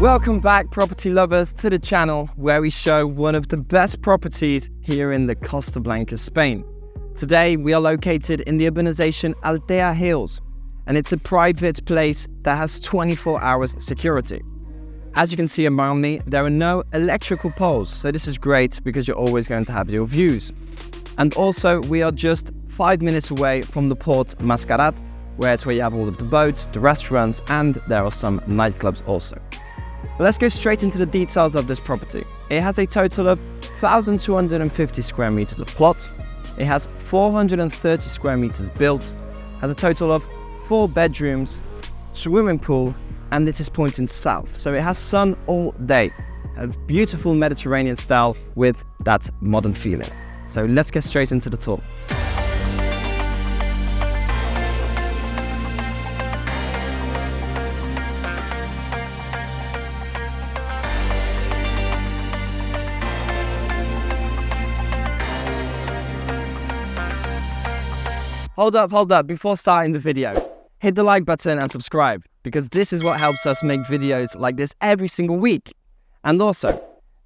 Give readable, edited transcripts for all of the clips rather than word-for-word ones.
Welcome back, property lovers, to the channel where we show one of the best properties here in the Costa Blanca, Spain. Today we are located in the urbanization Altea Hills, and it's a private place that has 24 hours security. As you can see around me, there are no electrical poles, so this is great because you're always going to have your views. And also we are just 5 minutes away from the Port Mascarat, where it's where you have all of the boats, the restaurants, and there are some nightclubs also. But let's go straight into the details of this property. It has a total of 1,250 square meters of plot. It has 430 square meters built, has a total of 4 bedrooms, swimming pool, and it is pointing south. So it has sun all day. A beautiful Mediterranean style with that modern feeling. So let's get straight into the tour. Hold up, before starting the video, hit the like button and subscribe, because this is what helps us make videos like this every single week. And also,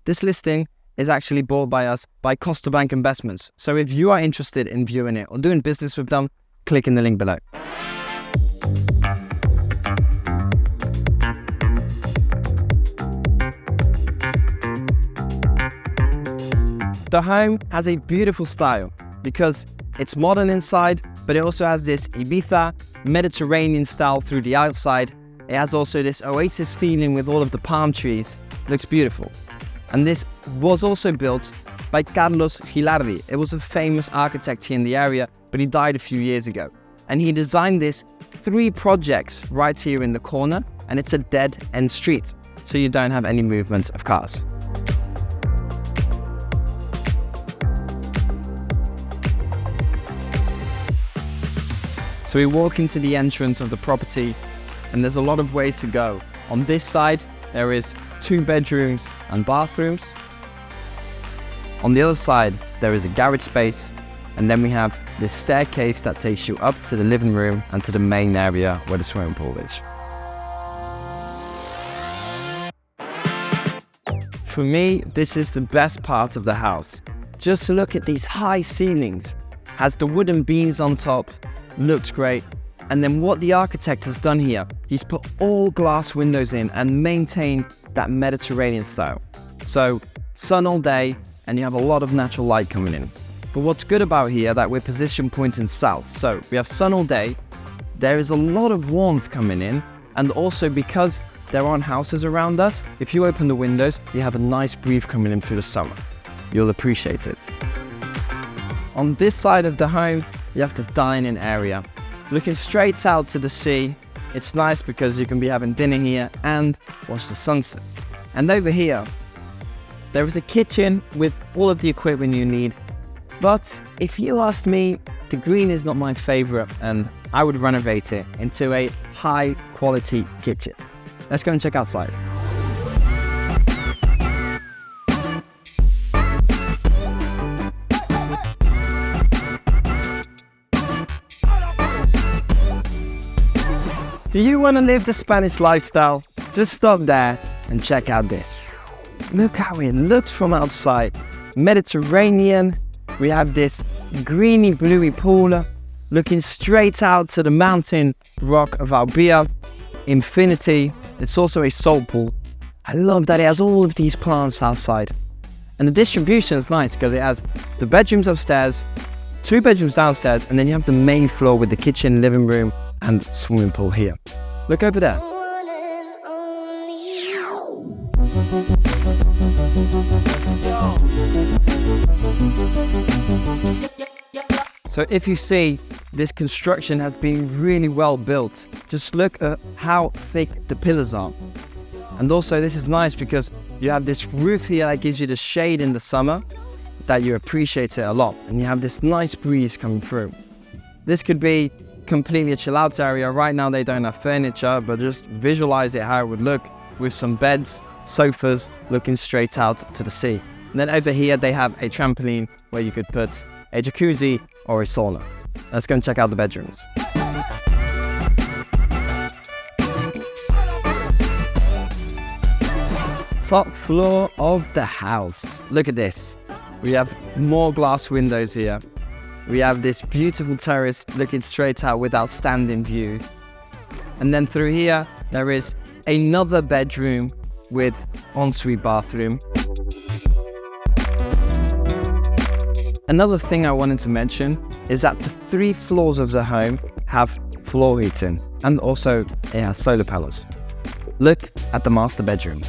this listing is actually bought by us by Costa Blanca Investments, so if you are interested in viewing it or doing business with them, click in the link below. The home has a beautiful style because it's modern inside, but it also has this Ibiza Mediterranean style through the outside. It has also this oasis feeling with all of the palm trees. It looks beautiful. And this was also built by Carlos Gilardi. It was a famous architect here in the area, but he died a few years ago. And he designed this 3 projects right here in the corner, and it's a dead end street, so you don't have any movement of cars. So we walk into the entrance of the property, and there's a lot of ways to go. On this side, there is 2 bedrooms and bathrooms. On the other side, there is a garage space, and then we have this staircase that takes you up to the living room and to the main area where the swimming pool is. For me, this is the best part of the house. Just look at these high ceilings. Has the wooden beams on top. Looks great. And then what the architect has done here, he's put all glass windows in and maintained that Mediterranean style. So sun all day and you have a lot of natural light coming in. But what's good about here that we're positioned pointing south. So we have sun all day, there is a lot of warmth coming in, and also because there aren't houses around us, if you open the windows, you have a nice breeze coming in through the summer. You'll appreciate it. On this side of the home, you have the dining area. Looking straight out to the sea, it's nice because you can be having dinner here and watch the sunset. And over here, there is a kitchen with all of the equipment you need. But if you ask me, the green is not my favorite, and I would renovate it into a high quality kitchen. Let's go and check outside. Do you want to live the Spanish lifestyle? Just stop there and check out this. Look how it looks from outside. Mediterranean. We have this greeny bluey pool looking straight out to the mountain rock of Albia. Infinity. It's also a salt pool. I love that it has all of these plants outside. And the distribution is nice because it has the bedrooms upstairs, 2 bedrooms downstairs, and then you have the main floor with the kitchen, living room, and swimming pool here. Look over there. So if you see, this construction has been really well built. Just look at how thick the pillars are. And also this is nice because you have this roof here that gives you the shade in the summer, that you appreciate it a lot. And you have this nice breeze coming through. This could be completely a chill out area. Right now they don't have furniture, but just visualize it how it would look with some beds, sofas, looking straight out to the sea. And then over here they have a trampoline where you could put a jacuzzi or a sauna. Let's go and check out the bedrooms. top floor of the house. Look at this. We have more glass windows here. We have this beautiful terrace looking straight out with outstanding view. And then through here, there is another bedroom with ensuite bathroom. Another thing I wanted to mention is that the 3 floors of the home have floor heating, and also it has solar panels. Look at the master bedroom.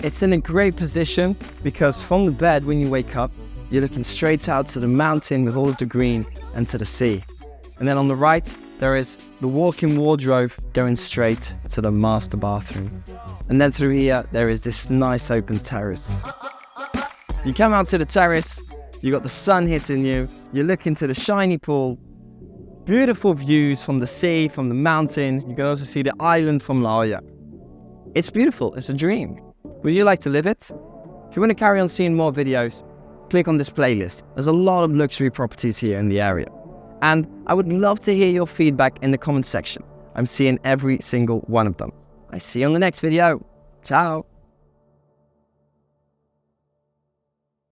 It's in a great position because from the bed when you wake up, you're looking straight out to the mountain with all of the green and to the sea. And then on the right, there is the walk-in wardrobe going straight to the master bathroom. And then through here, there is this nice open terrace. You come out to the terrace, you got the sun hitting you, you look into the shiny pool, beautiful views from the sea, from the mountain. You can also see the island from Altea. It's beautiful, it's a dream. Would you like to live it? If you want to carry on seeing more videos, click on this playlist. There's a lot of luxury properties here in the area. And I would love to hear your feedback in the comment section. I'm seeing every single one of them. I see you on the next video. Ciao.